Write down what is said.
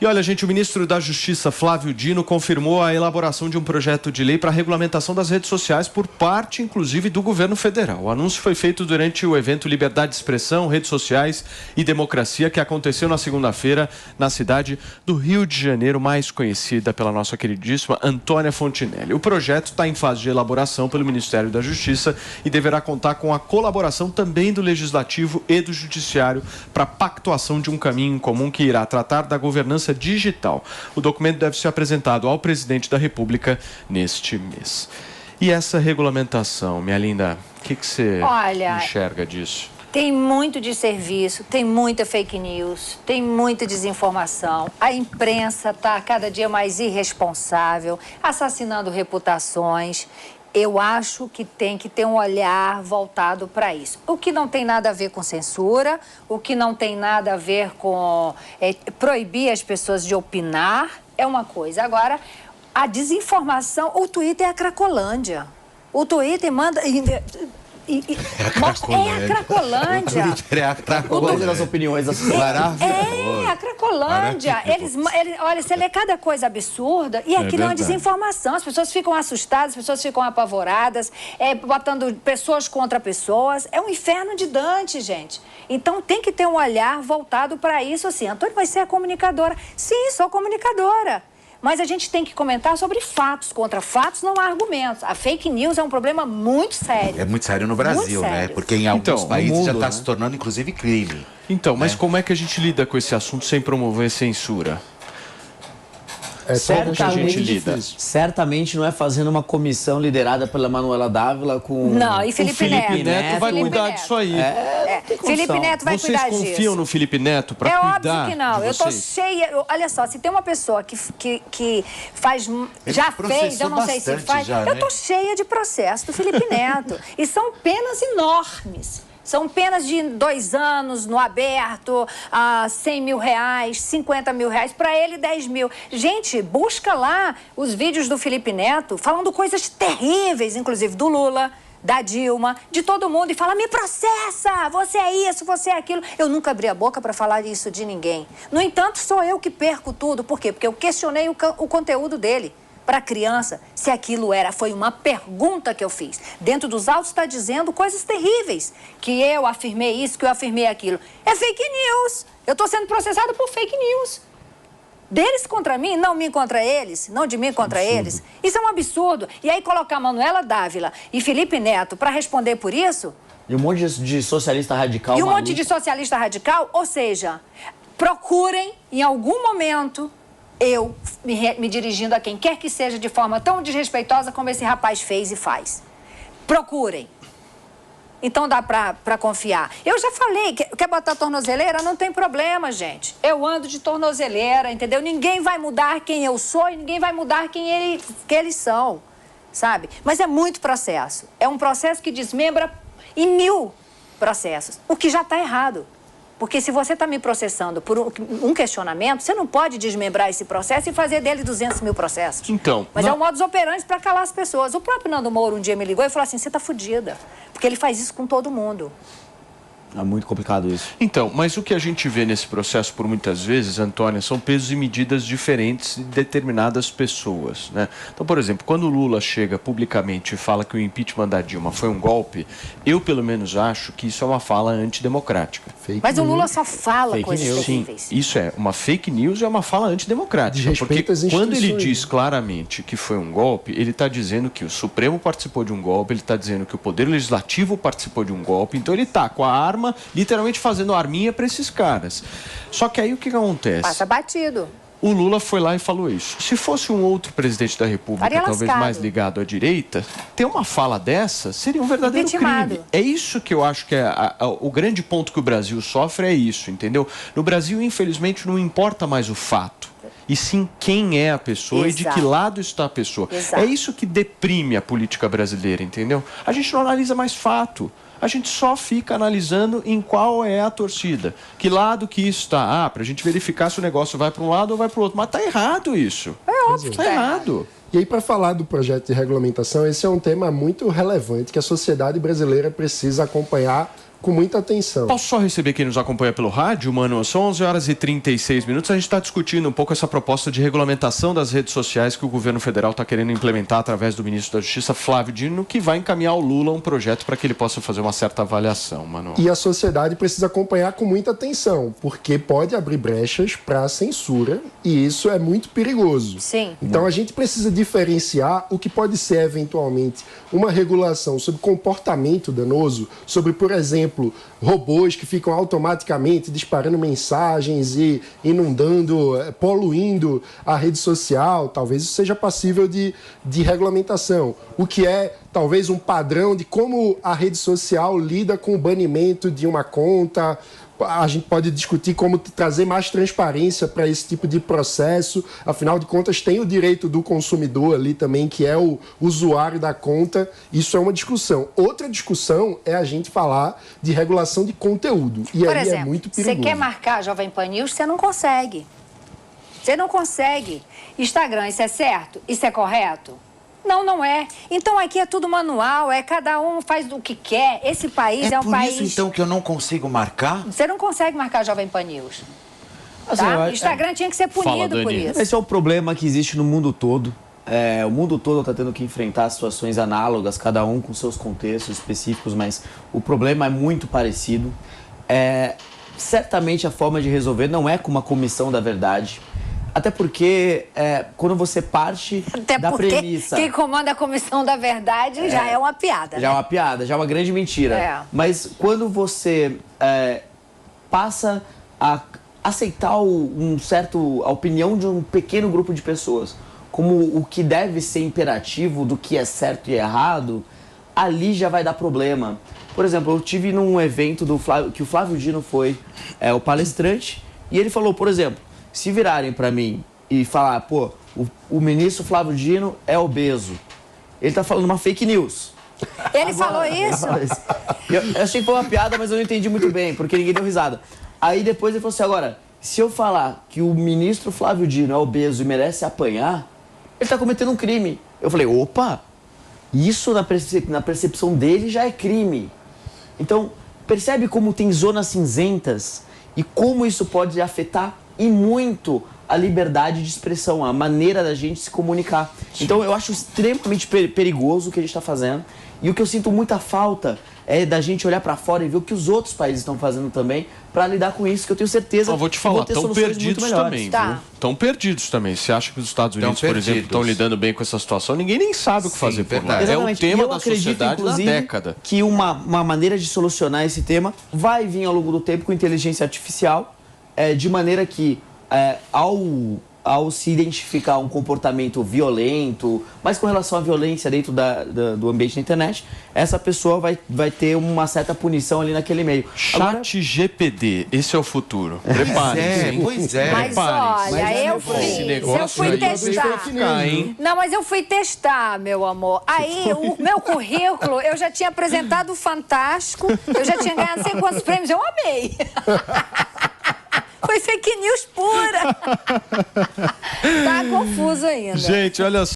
E olha, gente, o ministro da Justiça, Flávio Dino, confirmou a elaboração de um projeto de lei para a regulamentação das redes sociais por parte, inclusive, do governo federal. O anúncio foi feito durante o evento Liberdade de Expressão, Redes Sociais e Democracia, que aconteceu na segunda-feira na cidade do Rio de Janeiro, mais conhecida pela nossa queridíssima Antônia Fontinelli. O projeto está em fase de elaboração pelo Ministério da Justiça e deverá contar com a colaboração também do Legislativo e do Judiciário para a pactuação de um caminho em comum que irá tratar da governança digital. O documento deve ser apresentado ao presidente da República neste mês. E essa regulamentação, minha linda, o que você enxerga disso? Tem muito desserviço, tem muita fake news, tem muita desinformação. A imprensa está cada dia mais irresponsável, assassinando reputações. Eu acho que tem que ter um olhar voltado para isso. O que não tem nada a ver com censura, o que não tem nada a ver com proibir as pessoas de opinar, é uma coisa. Agora, a desinformação, o Twitter é a Cracolândia. O Twitter manda... É a Cracolândia. O Twitter é a Cracolândia das opiniões da sociedade. É a Cracolândia. Olha, você lê cada coisa absurda e aquilo é uma desinformação. As pessoas ficam assustadas, as pessoas ficam apavoradas, botando pessoas contra pessoas. É um inferno de Dante, gente. Então tem que ter um olhar voltado para isso, assim. Antônio vai ser a comunicadora. Sim, sou comunicadora. Mas a gente tem que comentar sobre fatos. Contra fatos não há argumentos. A fake news é um problema muito sério. É muito sério no Brasil, né? Porque em alguns países já está se tornando, inclusive, crime. Então, mas como é que a gente lida com esse assunto sem promover censura? Certamente não é fazendo uma comissão liderada pela Manuela Dávila com... Não, e Felipe Neto. Felipe Neto vai cuidar disso aí. Felipe Neto vai cuidar disso. Vocês confiam no Felipe Neto para cuidar? É óbvio que não. Eu tô cheia... Olha só, se tem uma pessoa que faz... Já fez, eu não sei se faz... Eu tô cheia de processo do Felipe Neto. E são penas enormes. São penas de 2 anos no aberto, R$100 mil, R$50 mil, para ele 10 mil. Gente, busca lá os vídeos do Felipe Neto falando coisas terríveis, inclusive do Lula, da Dilma, de todo mundo, e fala, me processa, você é isso, você é aquilo. Eu nunca abri a boca para falar isso de ninguém. No entanto, sou eu que perco tudo. Por quê? Porque eu questionei o conteúdo dele. Para a criança, se aquilo foi uma pergunta que eu fiz. Dentro dos autos está dizendo coisas terríveis, que eu afirmei isso, que eu afirmei aquilo. É fake news. Eu estou sendo processada por fake news. Deles contra mim, não mim contra eles, não de mim contra eles. Isso é um absurdo. E aí colocar Manuela Dávila e Felipe Neto para responder por isso... E um monte de socialista radical. E um monte de socialista radical, ou seja, procurem em algum momento... eu me dirigindo a quem quer que seja de forma tão desrespeitosa como esse rapaz fez e faz. Procurem. Então dá pra confiar. Eu já falei, quer botar tornozeleira? Não tem problema, gente. Eu ando de tornozeleira, entendeu? Ninguém vai mudar quem eu sou e ninguém vai mudar quem eles são, sabe? Mas é muito processo. É um processo que desmembra em 1000 processos, o que já está errado. Porque se você está me processando por um questionamento, você não pode desmembrar esse processo e fazer dele 200 mil processos. Então, mas é um modus operandi para calar as pessoas. O próprio Nando Moura um dia me ligou e falou assim, você está fudida. Porque ele faz isso com todo mundo. É muito complicado isso. Então, mas o que a gente vê nesse processo por muitas vezes, Antônia, são pesos e medidas diferentes de determinadas pessoas, né? Então, por exemplo, quando o Lula chega publicamente e fala que o impeachment da Dilma foi um golpe, eu pelo menos acho que isso é uma fala antidemocrática. Mas o Lula só fala coisas terríveis. Sim, isso é uma fake news e é uma fala antidemocrática. Porque quando ele diz claramente que foi um golpe, ele está dizendo que o Supremo participou de um golpe, ele está dizendo que o Poder Legislativo participou de um golpe, então ele está com a arma literalmente fazendo arminha para esses caras. Só que aí o que acontece? Passa batido. O Lula foi lá e falou isso. Se fosse um outro presidente da República, talvez mais ligado à direita, ter uma fala dessa seria um verdadeiro crime. É isso que eu acho que o grande ponto que o Brasil sofre é isso, entendeu? No Brasil, infelizmente, não importa mais o fato, e sim quem é a pessoa e de que lado está a pessoa. É isso que deprime a política brasileira, entendeu? A gente não analisa mais fato. A gente só fica analisando em qual é a torcida. Que lado que isso está? Para a gente verificar se o negócio vai para um lado ou vai para o outro. Mas está errado isso. É óbvio. Está errado. E aí, para falar do projeto de regulamentação, esse é um tema muito relevante que a sociedade brasileira precisa acompanhar com muita atenção. Posso só receber quem nos acompanha pelo rádio, mano? São 11h36. A gente está discutindo um pouco essa proposta de regulamentação das redes sociais que o governo federal está querendo implementar através do ministro da Justiça, Flávio Dino, que vai encaminhar ao Lula um projeto para que ele possa fazer uma certa avaliação, mano. E a sociedade precisa acompanhar com muita atenção, porque pode abrir brechas para censura e isso é muito perigoso. Sim. Então a gente precisa diferenciar o que pode ser eventualmente uma regulação sobre comportamento danoso, sobre, por exemplo, robôs que ficam automaticamente disparando mensagens e inundando, poluindo a rede social. Talvez isso seja passível de regulamentação. O que é talvez um padrão de como a rede social lida com o banimento de uma conta. A gente pode discutir como trazer mais transparência para esse tipo de processo. Afinal de contas, tem o direito do consumidor ali também, que é o usuário da conta. Isso é uma discussão. Outra discussão é a gente falar de regulação de conteúdo. E por aí exemplo, é muito perigoso. Você quer marcar a Jovem Pan News, você não consegue. Você não consegue. Instagram, isso é certo? Isso é correto? Não, não é. Então aqui é tudo manual, cada um faz o que quer. Esse país é um país... É por isso, então, que eu não consigo marcar? Você não consegue marcar a Jovem Pan News. Assim, Tá? Instagram tinha que ser punido por isso. Esse é o problema que existe no mundo todo. O mundo todo está tendo que enfrentar situações análogas, cada um com seus contextos específicos, mas o problema é muito parecido. Certamente a forma de resolver não é com uma comissão da verdade. Até porque, quando você parte da premissa... quem comanda a Comissão da Verdade já é uma piada. Já é uma piada, já é uma grande mentira. Mas quando você passa a aceitar a opinião de um pequeno grupo de pessoas como o que deve ser imperativo do que é certo e errado, ali já vai dar problema. Por exemplo, eu tive num evento que o Flávio Dino foi o palestrante, e ele falou, por exemplo, se virarem para mim e falar, pô, o ministro Flávio Dino é obeso, ele tá falando uma fake news. Ele falou isso? Eu achei que foi uma piada, mas eu não entendi muito bem, porque ninguém deu risada. Aí depois ele falou assim, agora, se eu falar que o ministro Flávio Dino é obeso e merece apanhar, ele tá cometendo um crime. Eu falei, opa, isso na percepção dele já é crime. Então, percebe como tem zonas cinzentas e como isso pode afetar e muito a liberdade de expressão, a maneira da gente se comunicar. Então eu acho extremamente perigoso o que a gente está fazendo, e o que eu sinto muita falta é da gente olhar para fora e ver o que os outros países estão fazendo também para lidar com isso, que eu tenho certeza que vou te falar, estão perdidos também, viu? Estão perdidos também. Você acha que os Estados Unidos, por exemplo, estão lidando bem com essa situação? Ninguém nem sabe o que fazer por lá. É o tema da sociedade da década. Que uma maneira de solucionar esse tema vai vir ao longo do tempo com inteligência artificial, de maneira que ao se identificar um comportamento violento, mas com relação à violência dentro do ambiente da internet, essa pessoa vai ter uma certa punição ali naquele meio. ChatGPT, esse é o futuro. Preparem-se. Pois é. Mas olha, eu fui testar. Não, mas eu fui testar, meu amor. Aí, o meu currículo, eu já tinha apresentado o Fantástico, eu já tinha ganhado 5 quantos prêmios, eu amei. Foi fake news pura. Tá confuso ainda. Gente, olha só.